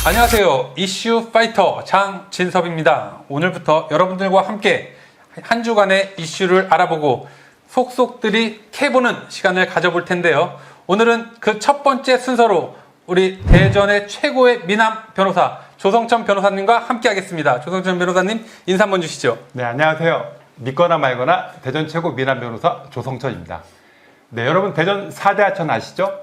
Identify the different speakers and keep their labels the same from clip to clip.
Speaker 1: 안녕하세요. 이슈 파이터 장진섭입니다. 오늘부터 여러분들과 함께 한 주간의 이슈를 알아보고 속속들이 캐보는 시간을 가져볼 텐데요. 오늘은 그 첫 번째 순서로 우리 대전의 최고의 미남 변호사 조성천 변호사님과 함께 하겠습니다. 조성천 변호사님 인사 한번 주시죠.
Speaker 2: 네, 안녕하세요. 믿거나 말거나 대전 최고 미남 변호사 조성천입니다. 네, 여러분 대전 4대 하천 아시죠?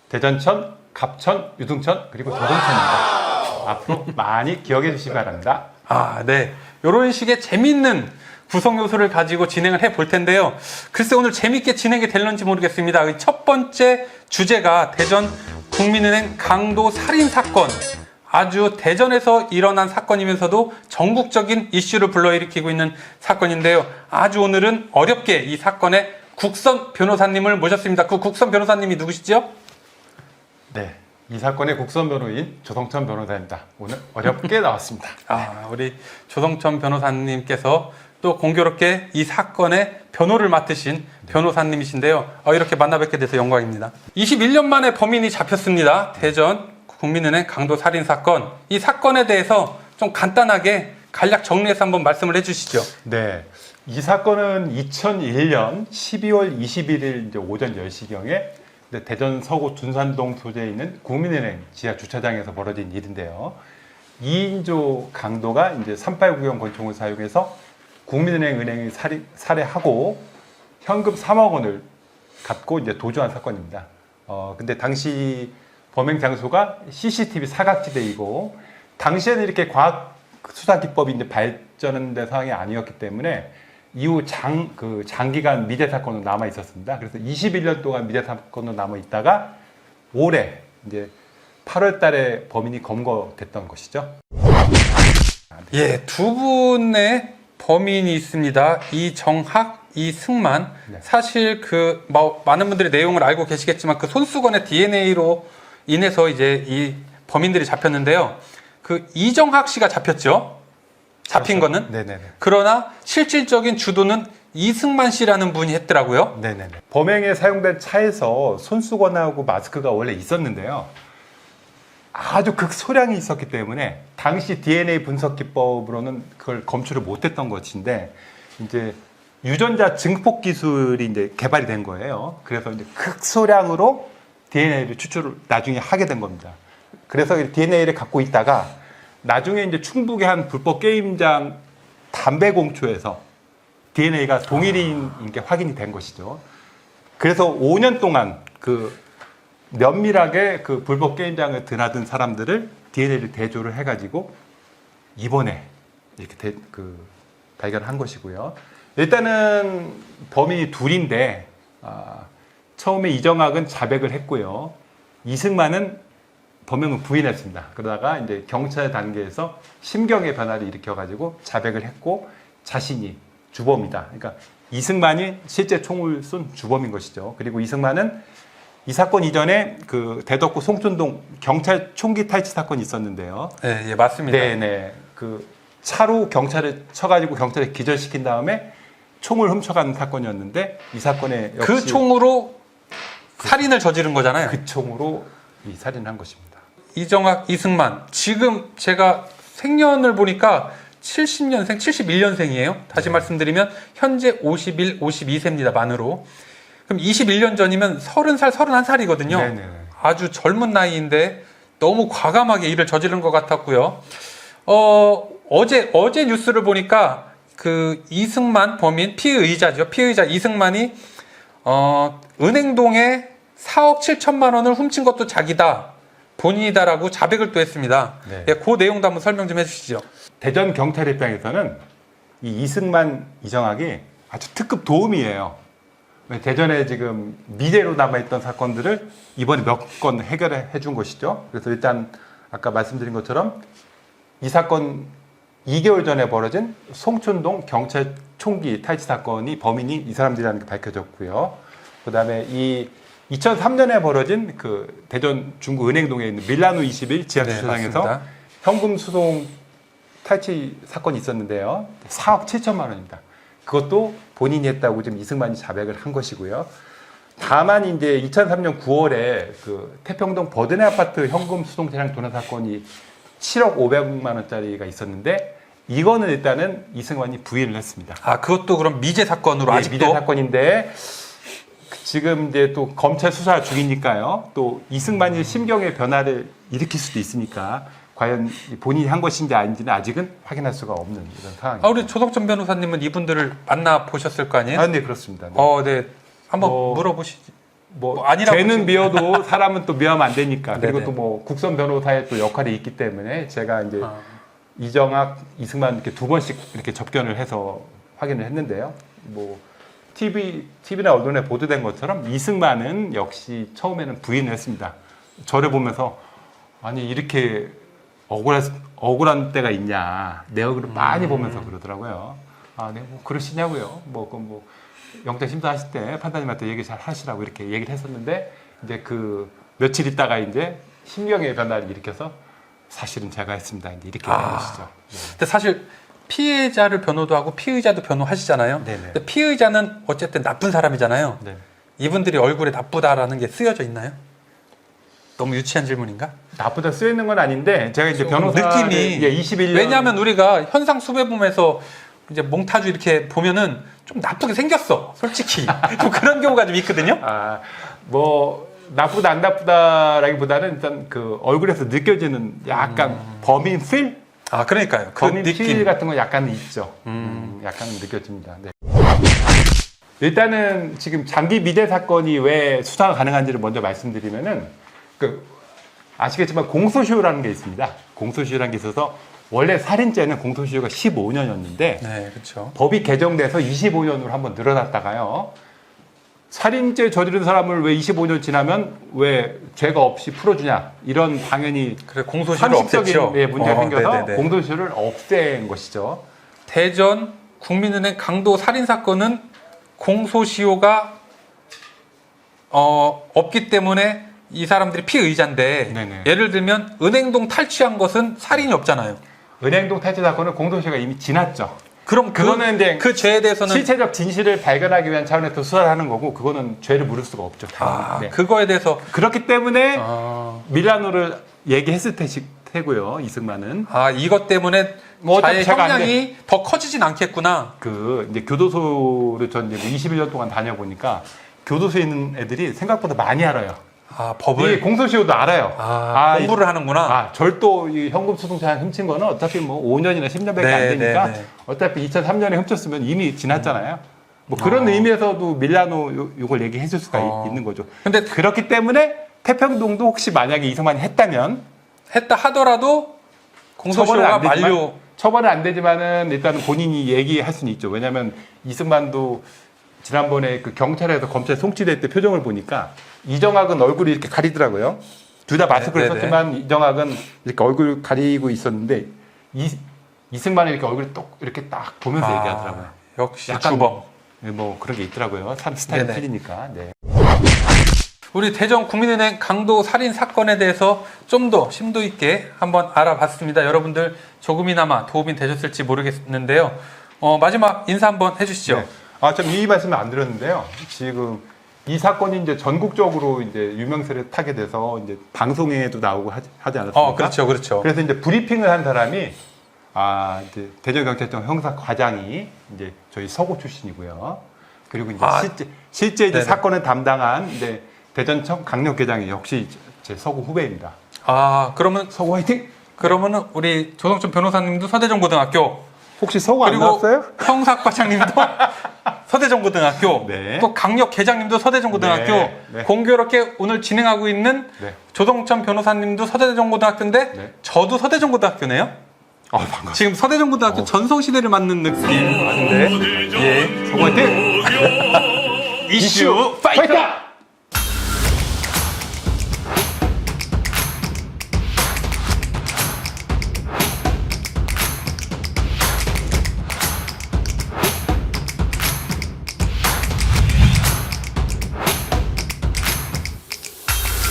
Speaker 2: 대전천, 갑천, 유등천, 그리고 조성천입니다. 앞으로 많이 기억해 주시기 바랍니다.
Speaker 1: 네. 이런 식의 재밌는 구성 요소를 가지고 진행을 해볼 텐데요. 글쎄 오늘 재밌게 진행이 될런지 모르겠습니다. 첫 번째 주제가 대전 국민은행 강도 살인 사건. 아주 대전에서 일어난 사건이면서도 전국적인 이슈를 불러일으키고 있는 사건인데요. 아주 오늘은 어렵게 이 사건의 국선 변호사님을 모셨습니다. 그 국선 변호사님이 누구시죠?
Speaker 2: 네, 이 사건의 국선 변호인 조성천 변호사입니다. 오늘 어렵게 나왔습니다.
Speaker 1: 우리 조성천 변호사님께서 또 공교롭게 이 사건의 변호를 맡으신 변호사님이신데요. 이렇게 만나 뵙게 돼서 영광입니다. 21년 만에 범인이 잡혔습니다. 대전 국민은행 강도 살인 사건. 이 사건에 대해서 좀 간단하게 간략 정리해서 한번 말씀을 해주시죠.
Speaker 2: 네, 이 사건은 2001년 12월 21일 이제 오전 10시경에 대전 서구 둔산동 소재에 있는 국민은행 지하 주차장에서 벌어진 일인데요. 2인조 강도가 이제 389형 권총을 사용해서 국민은행 은행을 살해하고 현금 3억 원을 갖고 이제 도주한 사건입니다. 근데 당시 범행 장소가 CCTV 사각지대이고 당시에는 이렇게 과학 수사 기법이 이제 발전된 상황이 아니었기 때문에 이후 장기간 미제 사건으로 남아 있었습니다. 그래서 21년 동안 미제 사건으로 남아 있다가 올해 이제 8월 달에 범인이 검거됐던 것이죠.
Speaker 1: 예, 두 분의 범인이 있습니다. 이정학, 이승만.
Speaker 2: 네.
Speaker 1: 사실 많은 분들이 내용을 알고 계시겠지만 그 손수건의 DNA로 인해서 이제 이 범인들이 잡혔는데요. 그 이정학 씨가 잡혔죠. 잡힌
Speaker 2: 그렇죠.
Speaker 1: 거는.
Speaker 2: 네네네.
Speaker 1: 그러나 실질적인 주도는 이승만 씨라는 분이 했더라고요.
Speaker 2: 네네네. 범행에 사용된 차에서 손수건하고 마스크가 원래 있었는데요. 아주 극소량이 있었기 때문에 당시 DNA 분석 기법으로는 그걸 검출을 못했던 것인데 이제 유전자 증폭 기술이 이제 개발이 된 거예요. 그래서 이제 극소량으로 DNA를 추출을 나중에 하게 된 겁니다. 그래서 DNA를 갖고 있다가 나중에 이제 충북의 한 불법 게임장 담배 공초에서 DNA가 동일인 게 확인이 된 것이죠. 그래서 5년 동안 면밀하게 그 불법 게임장을 드나든 사람들을 DNA를 대조를 해가지고 이번에 이렇게 발견한 것이고요. 일단은 범인이 둘인데 처음에 이정학은 자백을 했고요. 이승만은 범행을 부인했습니다. 그러다가 이제 경찰 단계에서 심경의 변화를 일으켜가지고 자백을 했고 자신이 주범이다. 그러니까 이승만이 실제 총을 쏜 주범인 것이죠. 그리고 이승만은 이 사건 이전에 그 대덕구 송촌동 경찰 총기 탈취 사건이 있었는데요.
Speaker 1: 네, 예, 맞습니다.
Speaker 2: 네네. 그 차로 경찰을 쳐가지고 경찰을 기절시킨 다음에 총을 훔쳐간 사건이었는데 이 사건에 역시
Speaker 1: 그 총으로 살인을 저지른 거잖아요.
Speaker 2: 그 총으로 이 살인을 한 것입니다.
Speaker 1: 이정학, 이승만. 지금 제가 생년을 보니까 70년생, 71년생이에요. 다시
Speaker 2: 네.
Speaker 1: 말씀드리면 현재 51, 52세입니다. 만으로. 그럼 21년 전이면 30살, 31살이거든요.
Speaker 2: 네네.
Speaker 1: 아주 젊은 나이인데 너무 과감하게 일을 저지른 것 같았고요. 어제 뉴스를 보니까 그 이승만 범인 피의자죠. 피의자 이승만이 은행동에 4억 7천만 원을 훔친 것도 자기다. 본인이다라고 자백을 또 했습니다.
Speaker 2: 네.
Speaker 1: 예, 그 내용도 한번 설명 좀 해주시죠.
Speaker 2: 대전 경찰 입장에서는 이 이승만, 이정학이 아주 특급 도움이에요. 대전에 지금 미제로 남아있던 사건들을 이번에 몇 건 해결해 준 것이죠. 그래서 일단 아까 말씀드린 것처럼 이 사건 2개월 전에 벌어진 송촌동 경찰 총기 탈취 사건이 범인이 이 사람들이라는 게 밝혀졌고요. 그 다음에 이 2003년에 벌어진 그 대전 중구 은행동에 있는 밀라노 21 지하 주차장에서
Speaker 1: 맞습니다.
Speaker 2: 현금 수송 탈취 사건이 있었는데요. 4억 7천만 원입니다. 그것도 본인이 했다고 지금 이승만이 자백을 한 것이고요. 다만 이제 2003년 9월에 그 태평동 버드네 아파트 현금 수송 차량 도난 사건이 7억 500만 원짜리가 있었는데 이거는 일단은 이승만이 부인을 했습니다.
Speaker 1: 아, 그것도 그럼 미제 사건으로
Speaker 2: 예,
Speaker 1: 아직도?
Speaker 2: 미제 사건인데 지금 이제 또 검찰 수사 중이니까요. 또 이승만이 심경의 변화를 일으킬 수도 있으니까 과연 본인이 한 것인지 아닌지는 아직은 확인할 수가 없는 이런 상황입니다.
Speaker 1: 아, 우리 조성천 변호사님은 이분들을 만나 보셨을 거 아니에요?
Speaker 2: 네, 그렇습니다. 네.
Speaker 1: 네. 한번
Speaker 2: 뭐,
Speaker 1: 물어보시지.
Speaker 2: 죄는
Speaker 1: 보시면-
Speaker 2: 미워도 사람은 또 미워하면 안 되니까. 그리고
Speaker 1: 네네.
Speaker 2: 또 뭐 국선 변호사의 또 역할이 있기 때문에 제가 이제
Speaker 1: 아.
Speaker 2: 이정학, 이승만 이렇게 두 번씩 이렇게 접견을 해서 확인을 했는데요. 뭐 TV나 언론에 보도된 것처럼 이승만은 역시 처음에는 부인을 했습니다. 저를 보면서 아니 이렇게 억울한 때가 있냐 내 얼굴을 많이 보면서 그러더라고요. 아, 네, 뭐 그러시냐고요. 뭐 영장 심사하실 때 판사님한테 얘기 잘 하시라고 이렇게 얘기를 했었는데 이제 그 며칠 있다가 이제 심경의 변화를 일으켜서 사실은 제가 했습니다. 이제 이렇게 된 것이죠. 네.
Speaker 1: 근데 사실 피해자를 변호도 하고 피의자도 변호하시잖아요.
Speaker 2: 네네.
Speaker 1: 근데 피의자는 어쨌든 나쁜 사람이잖아요.
Speaker 2: 네.
Speaker 1: 이분들이 얼굴에 나쁘다라는 게 쓰여져 있나요? 너무 유치한 질문인가?
Speaker 2: 나쁘다 쓰여 있는 건 아닌데 제가 이제 변호사
Speaker 1: 느낌이
Speaker 2: 21년
Speaker 1: 왜냐하면 우리가 현상 수배범에서 이제 몽타주 이렇게 보면은 좀 나쁘게 생겼어, 솔직히. 좀 그런 경우가 좀 있거든요.
Speaker 2: 뭐 나쁘다 안 나쁘다라기보다는 일단 그 얼굴에서 느껴지는 약간 범인 필,
Speaker 1: 아, 그러니까요. 그
Speaker 2: 범인 필
Speaker 1: 느낌.
Speaker 2: 같은 건 약간 있죠. 약간 느껴집니다. 네. 일단은 지금 장기 미제 사건이 왜 수사가 가능한지를 먼저 말씀드리면은 아시겠지만 공소시효라는 게 있습니다. 공소시효라는 게 있어서 원래 살인죄는 공소시효가 15년이었는데
Speaker 1: 네, 그렇죠.
Speaker 2: 법이 개정돼서 25년으로 한번 늘어났다가요. 살인죄 저지른 사람을 왜 25년 지나면 왜 죄가 없이 풀어주냐 이런 당연히
Speaker 1: 그래, 공소시효를 없앴죠.
Speaker 2: 상식적인 문제가 생겨서
Speaker 1: 네네네.
Speaker 2: 공소시효를 없앤 것이죠.
Speaker 1: 대전 국민은행 강도 살인 사건은 공소시효가 없기 때문에 이 사람들이 피의자인데
Speaker 2: 네네.
Speaker 1: 예를 들면 은행동 탈취한 것은 살인이 없잖아요.
Speaker 2: 은행동 탈취 사건은 공소시효가 이미 지났죠.
Speaker 1: 그럼
Speaker 2: 그거는 이제
Speaker 1: 그 죄에 대해서는
Speaker 2: 실체적 진실을 발견하기 위한 차원에서 수사를 하는 거고 그거는 죄를 물을 수가 없죠. 당연히. 네.
Speaker 1: 그거에 대해서
Speaker 2: 그렇기 때문에
Speaker 1: 아,
Speaker 2: 밀라노를 얘기했을 테고요. 이승만은
Speaker 1: 이것 때문에
Speaker 2: 뭐
Speaker 1: 자의
Speaker 2: 어차피 제가 안
Speaker 1: 형량이 더 커지진 않겠구나.
Speaker 2: 그 이제 교도소를 전 이제 21년 동안 다녀보니까 교도소에 있는 애들이 생각보다 많이 알아요. 이
Speaker 1: 법을
Speaker 2: 공소시효도 알아요.
Speaker 1: 공부를 하는구나.
Speaker 2: 절도 이 현금 수송차 훔친 거는 어차피 뭐 5년이나 10년밖에
Speaker 1: 네,
Speaker 2: 안 되니까
Speaker 1: 네.
Speaker 2: 어차피 2003년에 훔쳤으면 이미 지났잖아요. 뭐 그런 의미에서도 밀라노 요걸 얘기해 줄 수가 있는 거죠.
Speaker 1: 근데
Speaker 2: 그렇기 때문에 태평동도 혹시 만약에 이승만이 했다면
Speaker 1: 했다 하더라도 공소시효가 만료.
Speaker 2: 처벌은 안 되지만은 일단은 본인이 얘기할 수는 있죠. 왜냐하면 이승만도 지난번에 그 경찰에서 검찰 송치될 때 표정을 보니까 이정학은 얼굴이 이렇게 가리더라고요. 둘 다 마스크를
Speaker 1: 네네.
Speaker 2: 썼지만 이정학은 이렇게 얼굴 가리고 있었는데 이승만은 이렇게 얼굴을 똑 이렇게 딱 보면서 얘기하더라고요.
Speaker 1: 역시
Speaker 2: 약간
Speaker 1: 주범.
Speaker 2: 뭐 그런 게 있더라고요. 사람 스타일이
Speaker 1: 네네.
Speaker 2: 틀리니까. 네.
Speaker 1: 우리 대전 국민은행 강도 살인 사건에 대해서 좀 더 심도 있게 한번 알아봤습니다. 여러분들 조금이나마 도움이 되셨을지 모르겠는데요. 마지막 인사 한번 해주시죠.
Speaker 2: 네. 참 이 말씀을 안 드렸는데요. 지금 이 사건이 이제 전국적으로 이제 유명세를 타게 돼서 이제 방송에도 나오고 하지 않았습니까?
Speaker 1: 그렇죠, 그렇죠.
Speaker 2: 그래서 이제 브리핑을 한 사람이 이제 대전경찰청 형사과장이 이제 저희 서구 출신이고요. 그리고 이제 실제 이제
Speaker 1: 네네.
Speaker 2: 사건을 담당한 이제 대전청 강력계장이 역시 제 서구 후배입니다.
Speaker 1: 그러면
Speaker 2: 서구 화이팅!
Speaker 1: 그러면은 우리 조성춘 변호사님도 서대전고등학교,
Speaker 2: 혹시 서구 안
Speaker 1: 그리고
Speaker 2: 나왔어요?
Speaker 1: 형사과장님도 서대전고등학교,
Speaker 2: 네.
Speaker 1: 또 강력계장님도 서대전고등학교,
Speaker 2: 네, 네.
Speaker 1: 공교롭게 오늘 진행하고 있는
Speaker 2: 네.
Speaker 1: 조성천 변호사님도 서대전고등학교인데
Speaker 2: 네.
Speaker 1: 저도 서대전고등학교네요.
Speaker 2: 반갑습니다.
Speaker 1: 지금 서대전고등학교 전성시대를 맞는 느낌 아닌데. 예.
Speaker 2: 서구 화이팅!
Speaker 1: 이슈
Speaker 2: 파이터!